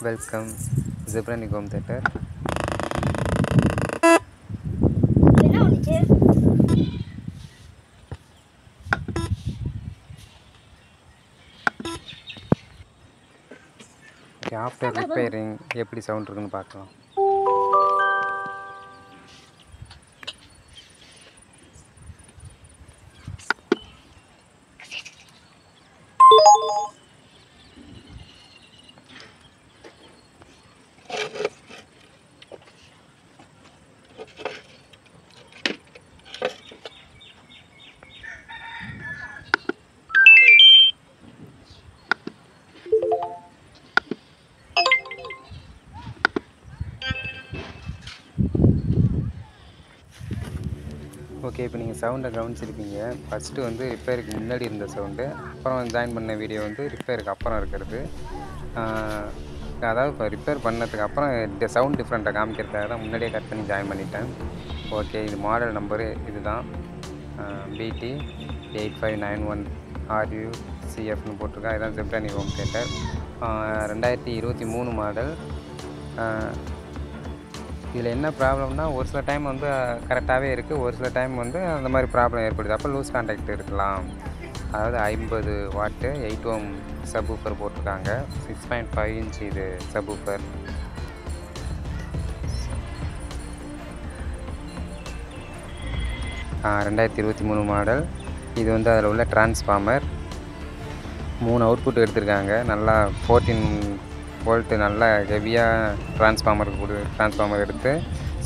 Welcome Zebronic home theatre. After repairing எப்படி sound இருக்குன்னு பார்க்கலாம். ஓகே, இப்போ நீங்கள் சவுண்டை கவனிச்சிருப்பீங்க. ஃபஸ்ட்டு வந்து ரிப்பேருக்கு முன்னாடி இருந்த சவுண்டு, அப்புறம் ஜாயின் பண்ண வீடியோ வந்து ரிப்பேருக்கு அப்புறம் இருக்கிறது. அதாவது இப்போ ரிப்பேர் பண்ணதுக்கு அப்புறம் சவுண்ட் டிஃப்ரெண்ட்டாக காமிக்கிறதுக்காக தான் முன்னாடியே கட் பண்ணி ஜாயின் பண்ணிட்டேன். ஓகே, இது மாடல் நம்பரு இது தான், BT 8591 RUCFன்னு போட்டிருக்கேன். இதுதான் ஜெப்ரானிக் ஹோம் தியேட்டர். 2023 மாடல். இதில் என்ன ப்ராப்ளம்னா, ஒரு சில டைம் வந்து கரெக்டாகவே இருக்குது, ஒரு சில டைம் வந்து அந்த மாதிரி ப்ராப்ளம் ஏற்படுது. அப்போ லூஸ் கான்டாக்ட் இருக்கலாம். அதாவது 50 வாட்டு 8 ஓம் சப்வூஃபர் போட்டிருக்காங்க. 6.5 இன்ச் இது சப்வூஃபர். ஆ 2023 மாடல். இது வந்து அதில் உள்ள டிரான்ஸ்ஃபார்மர் 3 அவுட்புட் எடுத்திருக்காங்க. நல்லா 14 வோல்ட்டு நல்லா ஹெவியாக டிரான்ஸ்ஃபார்மர் எடுத்து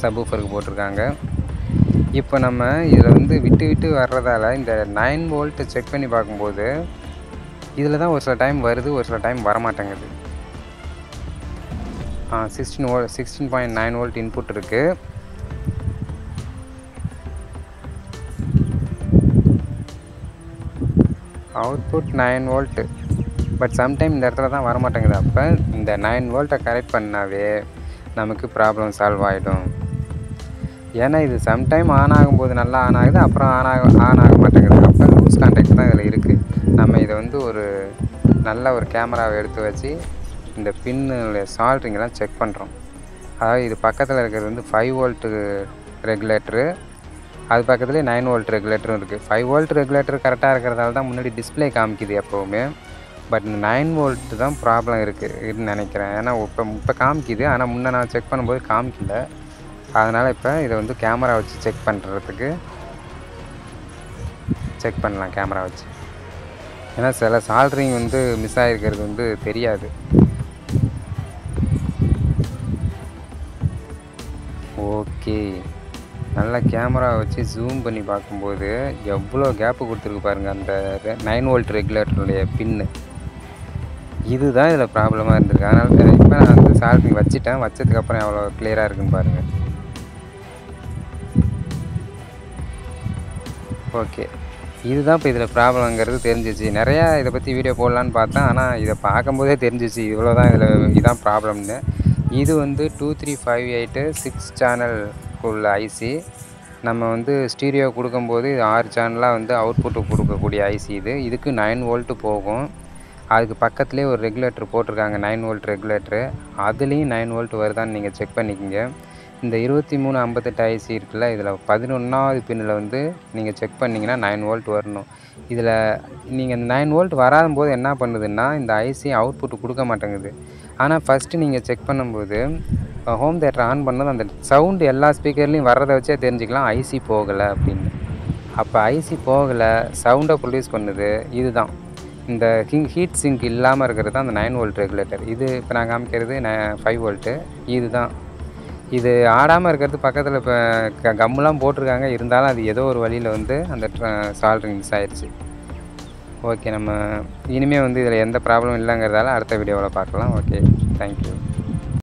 சப்வூஃபருக்கு போட்டிருக்காங்க. இப்போ நம்ம இதில் வந்து விட்டு வர்றதால இந்த 9 வோல்ட்டு செக் பண்ணி பார்க்கும்போது இதில் தான் ஒரு சில டைம் வருது, ஒரு சில டைம் வரமாட்டேங்குது. 16.9 வோல்ட் இன்புட் இருக்குது. அவுட்புட் 9 வோல்ட்டு, பட் சம்டைம் இந்த இடத்துல தான் வரமாட்டேங்குது. அப்போ இந்த 9 வோல்ட்டை கரெக்ட் பண்ணாவே நமக்கு ப்ராப்ளம் சால்வ் ஆகிடும். ஏன்னா இது சம்டைம் ஆன் ஆகும்போது நல்லா ஆன் ஆகுது, அப்புறம் ஆன் ஆக மாட்டேங்குது. அப்போ லூஸ் கான்டாக்ட் தான் இதில் இருக்குது. நம்ம இதை வந்து ஒரு நல்ல ஒரு கேமராவை எடுத்து வச்சு இந்த பின்னுடைய சால்ட்ரிங்கெல்லாம் செக் பண்ணுறோம். அதாவது இது பக்கத்தில் இருக்கிறது வந்து 5 வோல்ட்டு ரெகுலேட்டரு, அது பக்கத்துலேயே 9 வோல்ட் ரெகுலேட்டரும் இருக்குது. 5 வோல்ட் ரெகுலேட்டர் கரெக்டாக இருக்கிறதால தான் முன்னாடி டிஸ்பிளே காமிக்குது எப்போவுமே. பட் 9 வோல்ட்டு தான் ப்ராப்ளம் இருக்குதுன்னு நினைக்கிறேன். ஏன்னா இப்போ காமிக்குது, ஆனால் முன்னே நான் செக் பண்ணும்போது காமிக்கல. அதனால் இப்போ இதை வந்து கேமரா வச்சு செக் பண்ணலாம் கேமரா வச்சு. ஏன்னா சில சால்ட்ரிங் வந்து மிஸ் ஆகிருக்கிறது வந்து தெரியாது. ஓகே, நல்லா கேமரா வச்சு ஜூம் பண்ணி பார்க்கும்போது எவ்வளோ கேப்பு கொடுத்துருக்கு பாருங்கள் அந்த 9 வோல்ட் ரெகுலேட்டருடைய பின்னு. இதுதான் இதில் ப்ராப்ளமாக இருந்திருக்கு. அதனால் இப்போ நான் வந்து சால்ட்ரிங் வச்சதுக்கப்புறம் எவ்வளோ கிளியராக இருக்குன்னு பாருங்கள். ஓகே, இதுதான் இப்போ இதில் ப்ராப்ளங்கிறது தெரிஞ்சிச்சு. நிறையா இதை பற்றி வீடியோ போடலான்னு பார்த்தேன், ஆனால் இதை பார்க்கும்போதே தெரிஞ்சிச்சு இவ்வளோ தான் இதுதான் ப்ராப்ளம்னு. இது வந்து 2358 6 சேனல் உள்ள ஐசி. நம்ம வந்து ஸ்டீரியோ கொடுக்கும்போது இது 6 சேனலாக வந்து அவுட்புட்டு கொடுக்கக்கூடிய ஐசி. இதுக்கு 9 வோல்ட்டு போகும். அதுக்கு பக்கத்துலேயே ஒரு ரெகுலேட்டர் போட்டிருக்காங்க, 9 வோல்ட் ரெகுலேட்டரு. அதுலேயும் 9 வோல்ட் வருதான்னு நீங்கள் செக் பண்ணிக்கோங்க. இந்த 2358 ஐசி இருக்குல்ல, இதில் 11வது பின்னில் வந்து நீங்கள் செக் பண்ணிங்கன்னா 9 வோல்ட் வரணும். இதில் நீங்கள் இந்த 9 வோல்ட் வராத போது என்ன பண்ணுதுன்னா, இந்த ஐசி அவுட்புட்டு கொடுக்க மாட்டேங்குது. ஆனால் ஃபஸ்ட்டு நீங்கள் செக் பண்ணும்போது ஹோம் தியேட்டர் ஆன் பண்ணது அந்த சவுண்டு எல்லா ஸ்பீக்கர்லேயும் வர்றதை வச்சே தெரிஞ்சுக்கலாம் ஐசி போகலை அப்படின்னு. அப்போ ஐசி போகலை, சவுண்டை ப்ரொடியூஸ் பண்ணுது. இதுதான் இந்த ஹீட் சிங்க் இல்லாமல் இருக்கிறது தான் அந்த 9 வோல்ட் ரெகுலேட்டர். இது இப்போ நான் காமிக்கிறது 5 வோல்ட்டு. இதுதான் இது ஆடாமல் இருக்கிறது. பக்கத்தில் இப்போ கம்முலாம் போட்டிருக்காங்க, இருந்தாலும் அது ஏதோ ஒரு வழியில் வந்து அந்த சால்ட்ரிங் மிஸ் ஆயிடுச்சு. ஓகே, நம்ம இனிமேல் வந்து இதில் எந்த ப்ராப்ளமும் இல்லைங்கிறதால அடுத்த வீடியோவில் பார்க்கலாம். Okay, thank you.